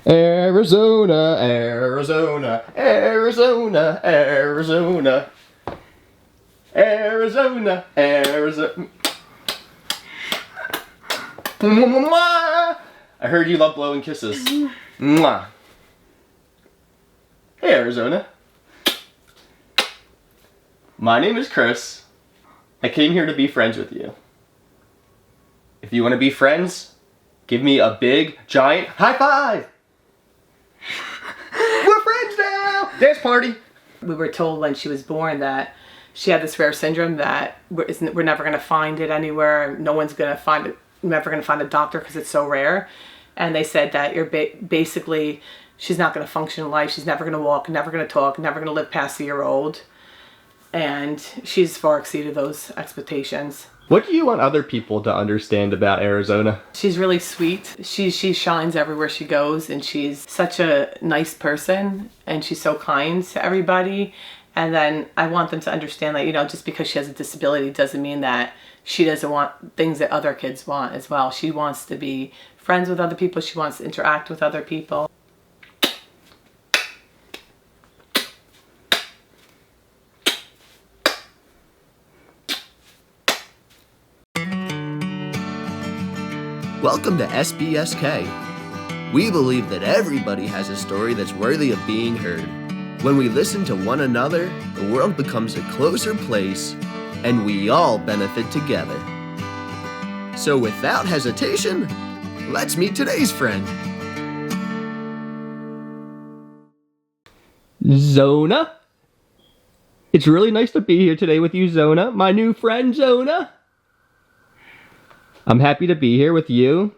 Arizona, Arizona, Arizona, Arizona, Arizona, Arizona. Mwah! I heard you love blowing kisses. Mwah. Hey, Arizona. My name is Chris. I came here to be friends with you. If you want to be friends, give me a big, giant high five! We're friends now! Dance party! We were told when she was born that she had this rare syndrome that we're never going to find it anywhere. No one's going to find it. Never going to find a doctor because it's so rare. And they said that you're basically, she's not going to function in life. She's never going to walk, never going to talk, never going to live past a year old. And she's far exceeded those expectations. What do you want other people to understand about Arizona? She's really sweet. She shines everywhere she goes, and she's such a nice person, and she's so kind to everybody. And then I want them to understand that, you know, just because she has a disability doesn't mean that she doesn't want things that other kids want as well. She wants to be friends with other people. She wants to interact with other people. Welcome to SBSK. We believe that everybody has a story that's worthy of being heard. When we listen to one another, the world becomes a closer place, and we all benefit together. So without hesitation, let's meet today's friend. Zona? It's really nice to be here today with you, Zona, my new friend, Zona. I'm happy to be here with you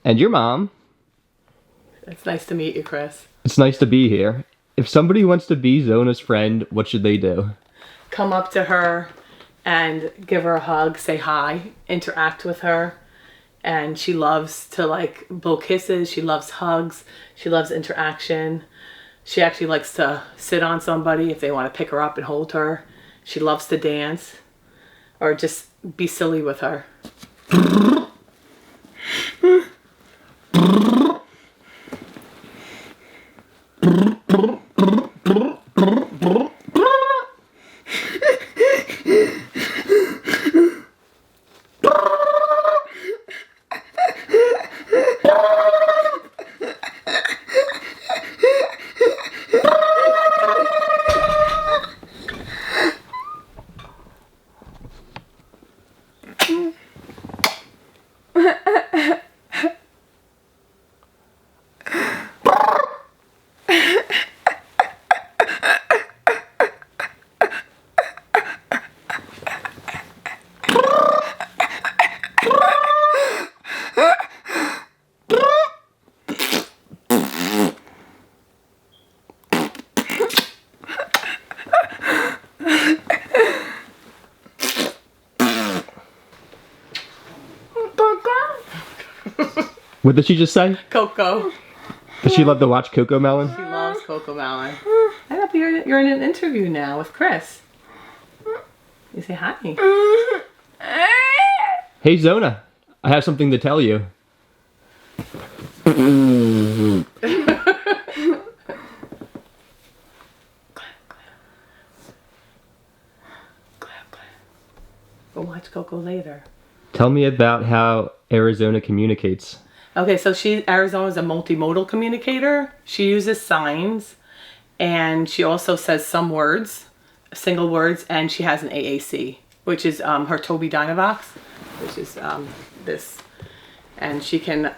and your mom. It's nice to meet you, Chris. It's nice to be here. If somebody wants to be Zona's friend, what should they do? Come up to her and give her a hug, say hi, interact with her. And she loves to like blow kisses. She loves hugs. She loves interaction. She actually likes to sit on somebody if they want to pick her up and hold her. She loves to dance or just be silly with her. What did she just say? Coco. Does she love to watch Coco Melon? She loves Coco Melon. I hope you're in an interview now with Chris. You say hi. Hey, Zona, I have something to tell you. We'll watch Coco later. Tell me about how Arizona communicates. Okay, so Arizona is a multimodal communicator. She uses signs, and she also says some words, single words, and she has an AAC, which is her Tobii Dynavox, which is this. And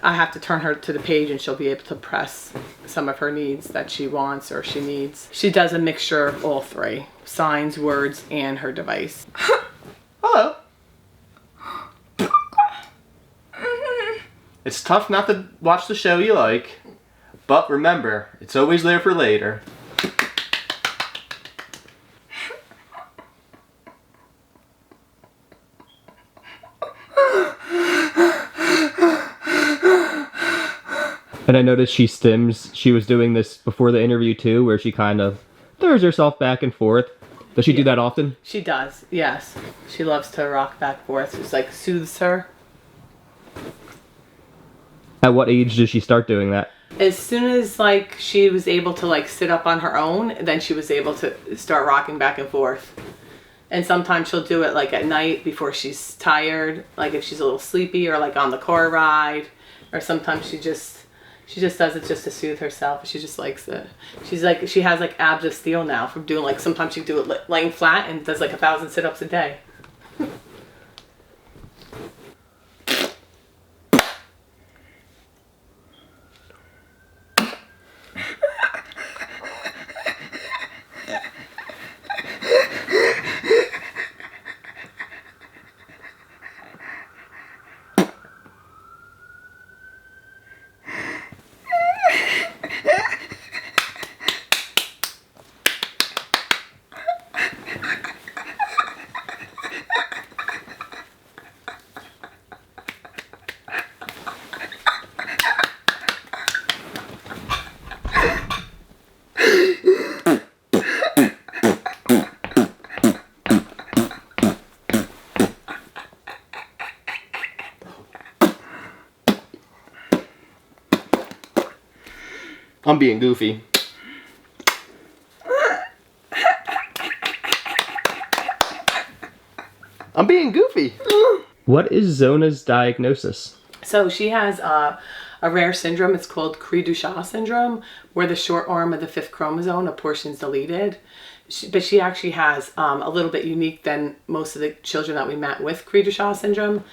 I have to turn her to the page and she'll be able to press some of her needs that she wants or she needs. She does a mixture of all three, signs, words, and her device. Hello. It's tough not to watch the show you like, but remember, it's always there for later. And I noticed she stims. She was doing this before the interview too, where she kind of throws herself back and forth. Does she do that often? She does, yes. She loves to rock back and forth. It's like soothes her. At what age does she start doing that? As soon as like she was able to like sit up on her own, then she was able to start rocking back and forth. And sometimes she'll do it like at night before she's tired, like if she's a little sleepy, or like on the car ride, or sometimes she just does it just to soothe herself. She just likes it. She has like abs of steel now from doing like, sometimes she can do it laying flat and does like 1,000 sit-ups a day. I'm being goofy. I'm being goofy. What is Zona's diagnosis? So she has a rare syndrome. It's called Cri du Chat syndrome, where the short arm of the 5th chromosome, a portion is deleted. But she actually has a little bit unique than most of the children that we met with Cri du Chat syndrome.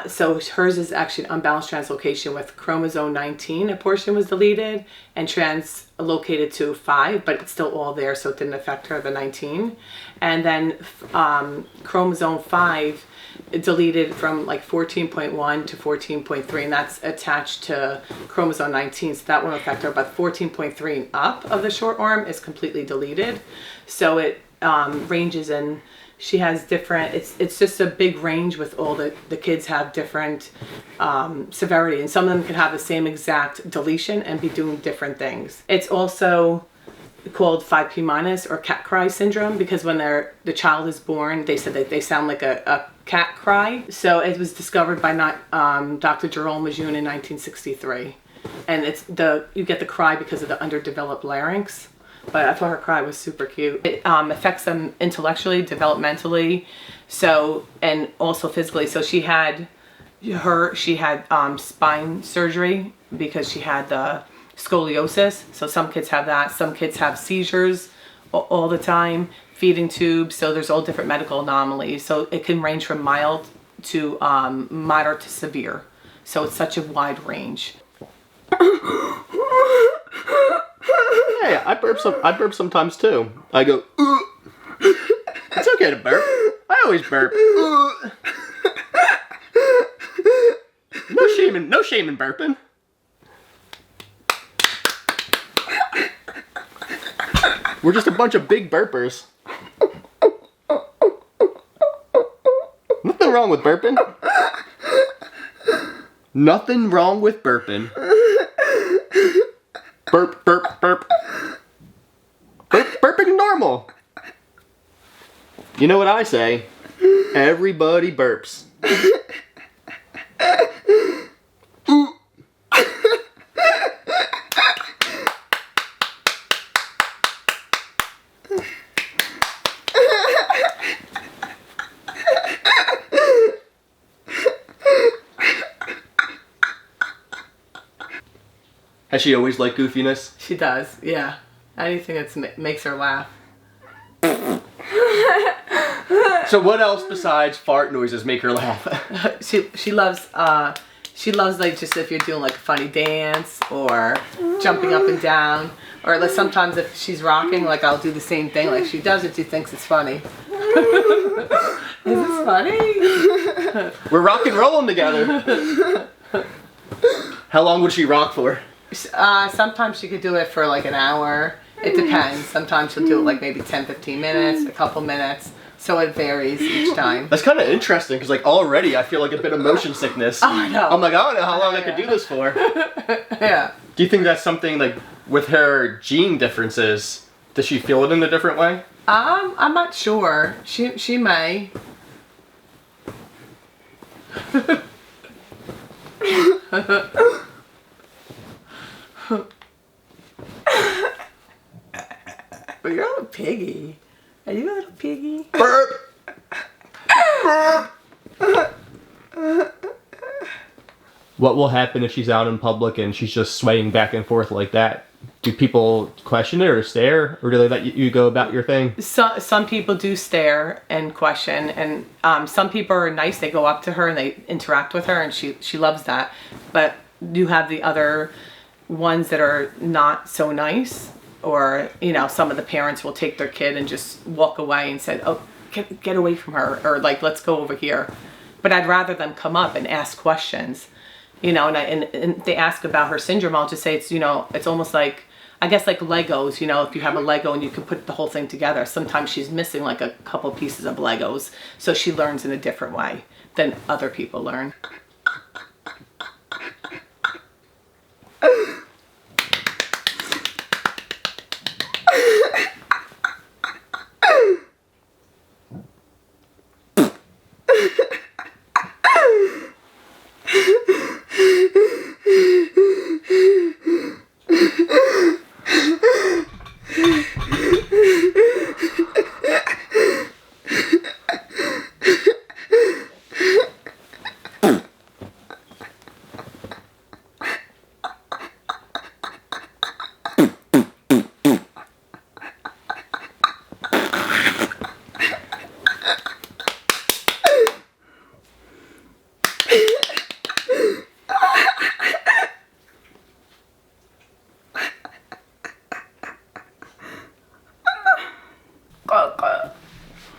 So hers is actually an unbalanced translocation with chromosome 19, a portion was deleted, and translocated to 5, but it's still all there, so it didn't affect her, the 19. And then chromosome 5 deleted from like 14.1 to 14.3, and that's attached to chromosome 19, so that won't affect her. But 14.3 and up of the short arm is completely deleted, so it ranges in. She has different, it's just a big range with all the kids have different severity, and some of them can have the same exact deletion and be doing different things. It's also called 5P minus or cat cry syndrome, because when the child is born, they said that they sound like a cat cry. So it was discovered by Dr. Jerome Lejeune in 1963. And you get the cry because of the underdeveloped larynx. But I thought her cry was super cute. It affects them intellectually, developmentally, so, and also physically. So she had spine surgery because she had the scoliosis. So some kids have that. Some kids have seizures all the time, feeding tubes. So there's all different medical anomalies. So it can range from mild to moderate to severe. So it's such a wide range. Hey, I burp sometimes too. I go, "Ugh." It's okay to burp. I always burp. No shame in burping. We're just a bunch of big burpers. Nothing wrong with burping. Nothing wrong with burping. Burp, burp, burp. Burping normal. You know what I say? Everybody burps. Has she always liked goofiness? She does, yeah. Anything that makes her laugh. So what else besides fart noises make her laugh? She loves like just if you're doing like a funny dance or jumping up and down, or like sometimes if she's rocking, like I'll do the same thing. Like she does it, she thinks it's funny. Is this funny? We're rock and rolling together. How long would she rock for? Sometimes she could do it for like an hour. It depends. Sometimes she'll do it like maybe 10-15 minutes, a couple minutes. So it varies each time. That's kind of interesting because like already I feel like a bit of motion sickness. Oh, I know. I'm like, I don't know how long I could do this for. Yeah. Do you think that's something like with her gene differences? Does she feel it in a different way? I'm not sure. She may. But you're a little piggy. Are you a little piggy? Burp. What will happen if she's out in public and she's just swaying back and forth like that? Do people question it or stare, or do they let you go about your thing? Some people do stare and question, and some people are nice. They go up to her and they interact with her, and she loves that. But you have the other ones that are not so nice, or some of the parents will take their kid and just walk away and say, "Oh, get away from her," or like, "Let's go over here." But I'd rather them come up and ask questions, and they ask about her syndrome. I'll just say it's almost like, I guess, like Legos, if you have a Lego and you can put the whole thing together, sometimes she's missing like a couple pieces of Legos. So she learns in a different way than other people learn.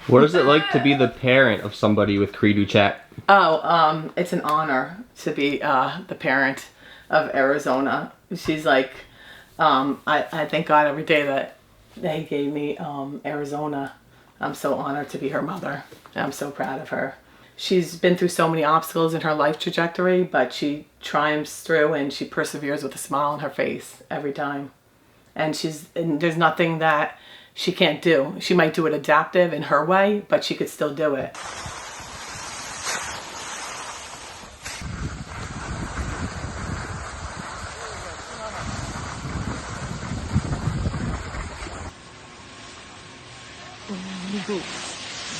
What is it like to be the parent of somebody with Cri du Chat? Oh, it's an honor to be the parent of Arizona. She's like, I thank God every day that they gave me Arizona. I'm so honored to be her mother. I'm so proud of her. She's been through so many obstacles in her life trajectory, but she triumphs through and she perseveres with a smile on her face every time. And there's nothing that she can't do. She might do it adaptive in her way, but she could still do it.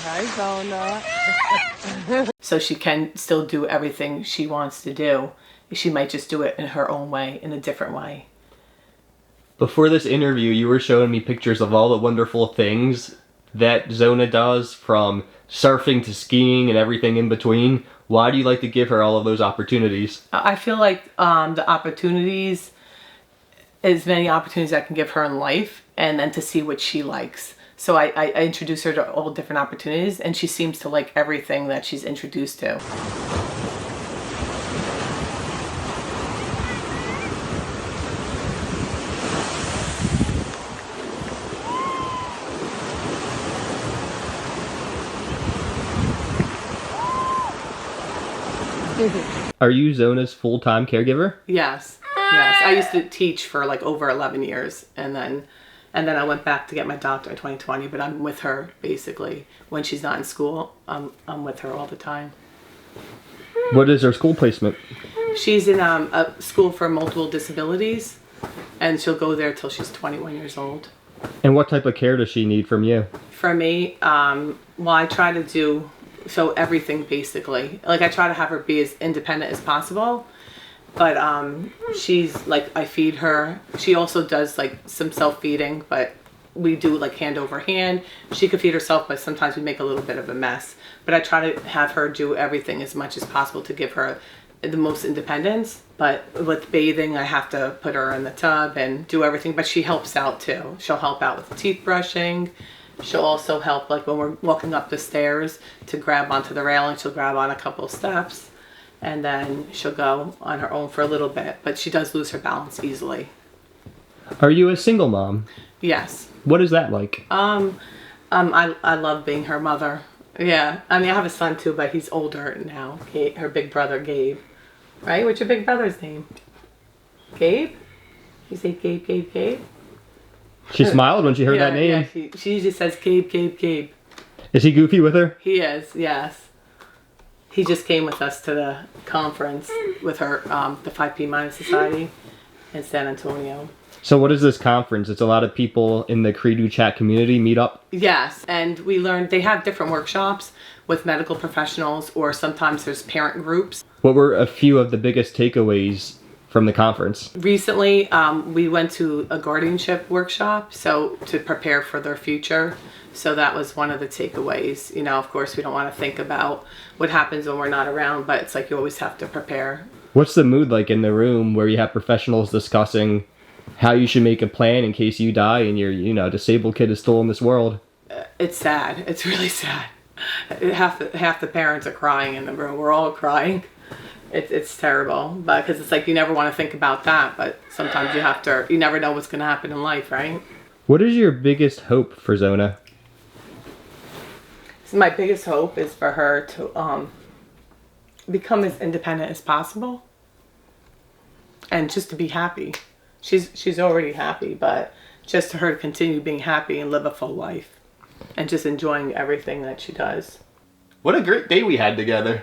Hi, Zona. So she can still do everything she wants to do. She might just do it in her own way, in a different way. Before this interview, you were showing me pictures of all the wonderful things that Zona does, from surfing to skiing and everything in between. Why do you like to give her all of those opportunities? I feel like the opportunities, as many opportunities I can give her in life, and then to see what she likes. So I introduce her to all different opportunities, and she seems to like everything that she's introduced to. Are you Zona's full-time caregiver? Yes. I used to teach for like over 11 years, and then I went back to get my doctorate in 2020, but I'm with her basically. When she's not in school, I'm with her all the time. What is her school placement? She's in a school for multiple disabilities, and she'll go there till she's 21 years old. And what type of care does she need from you? For me, well, I try to do everything basically. Like, I try to have her be as independent as possible, but she's like, I feed her. She also does like some self-feeding, but we do like hand over hand. She could feed herself, but sometimes we make a little bit of a mess. But I try to have her do everything as much as possible to give her the most independence. But with bathing, I have to put her in the tub and do everything, but she helps out too. She'll help out with teeth brushing. She'll also help, like when we're walking up the stairs, to grab onto the railing. She'll grab on a couple of steps, and then she'll go on her own for a little bit. But she does lose her balance easily. Are you a single mom? Yes. What is that like? I love being her mother. Yeah. I mean, I have a son too, but he's older now. Her big brother, Gabe. Right? What's your big brother's name? Gabe? You say Gabe? She smiled when she heard that name. Yeah, she usually says Gabe. Is he goofy with her? He is, yes. He just came with us to the conference with her, the 5P Minus Society, in San Antonio. So what is this conference? It's a lot of people in the Cri du Chat community meet up? Yes, and we learned they have different workshops with medical professionals, or sometimes there's parent groups. What were a few of the biggest takeaways from the conference? Recently, we went to a guardianship workshop, so to prepare for their future. So that was one of the takeaways. You know, of course, we don't want to think about what happens when we're not around, but it's like you always have to prepare. What's the mood like in the room where you have professionals discussing how you should make a plan in case you die and your, disabled kid is still in this world? It's sad. It's really sad. Half the parents are crying in the room. We're all crying. It's terrible, but because it's like you never want to think about that, but sometimes you have to. You never know what's going to happen in life, right? What is your biggest hope for Zona? So my biggest hope is for her to become as independent as possible, and just to be happy. She's already happy, but just to her to continue being happy and live a full life, and just enjoying everything that she does. What a great day we had together.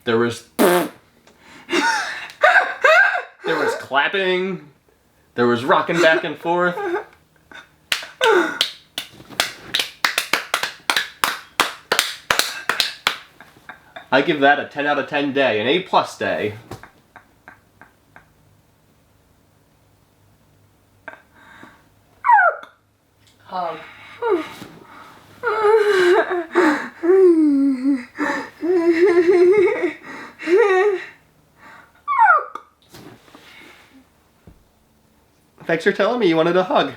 There was clapping. There was rocking back and forth. I give that a 10 out of 10 day, an A+ day. Hug. Thanks for telling me you wanted a hug.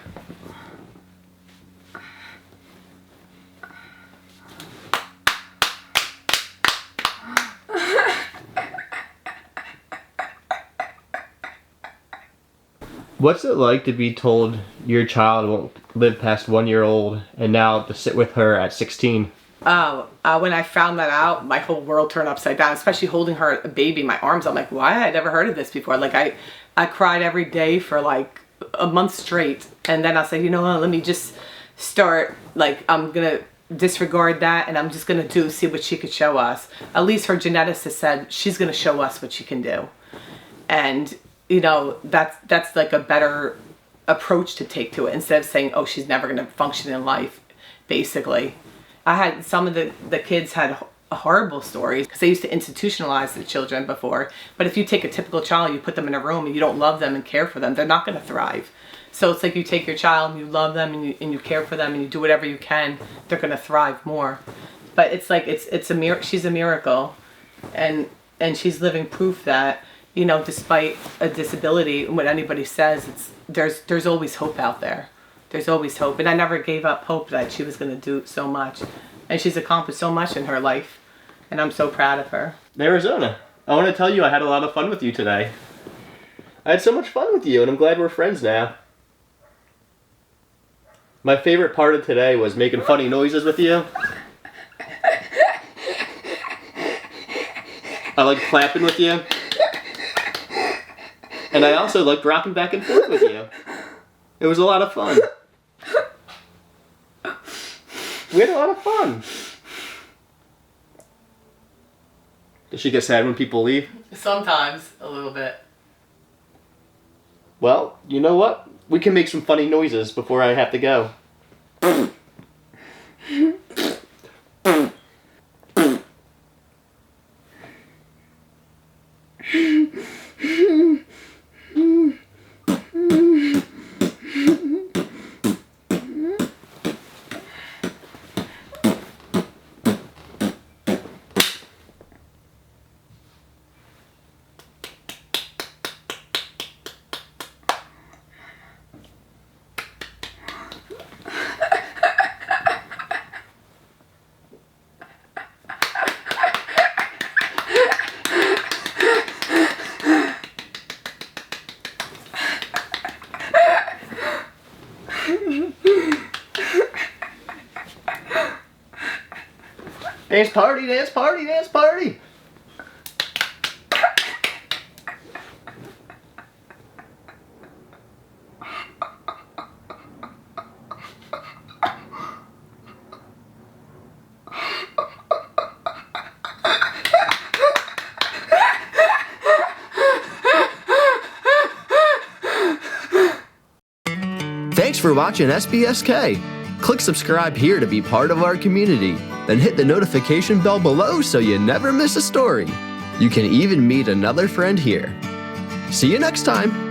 What's it like to be told your child won't live past 1 year old and now to sit with her at 16? When I found that out, my whole world turned upside down, especially holding her a baby in my arms. I'm like, why? I never heard of this before. Like I cried every day for like a month straight. And then I said, you know what, let me just start, like, I'm going to disregard that and I'm just going to see what she could show us. At least her geneticist said she's going to show us what she can do. And, you know, that's like a better approach to take to it, instead of saying, oh, she's never going to function in life, basically. I had some of the kids had horrible stories because they used to institutionalize the children before. But if you take a typical child, you put them in a room and you don't love them and care for them, they're not going to thrive. So it's like you take your child and you love them and you care for them and you do whatever you can, they're going to thrive more. But it's like it's a miracle. She's a miracle, and she's living proof that, you know, despite a disability, what anybody says, there's always hope out there. There's always hope. And I never gave up hope that she was going to do so much. And she's accomplished so much in her life. And I'm so proud of her. Arizona, I want to tell you I had a lot of fun with you today. I had so much fun with you, and I'm glad we're friends now. My favorite part of today was making funny noises with you. I liked clapping with you. And I also liked rocking back and forth with you. It was a lot of fun. We had a lot of fun. Does she get sad when people leave? Sometimes, a little bit. Well, you know what? We can make some funny noises before I have to go. Dance party, dance party, dance party! Thanks for watching SBSK. Click subscribe here to be part of our community. Then hit the notification bell below so you never miss a story. You can even meet another friend here. See you next time.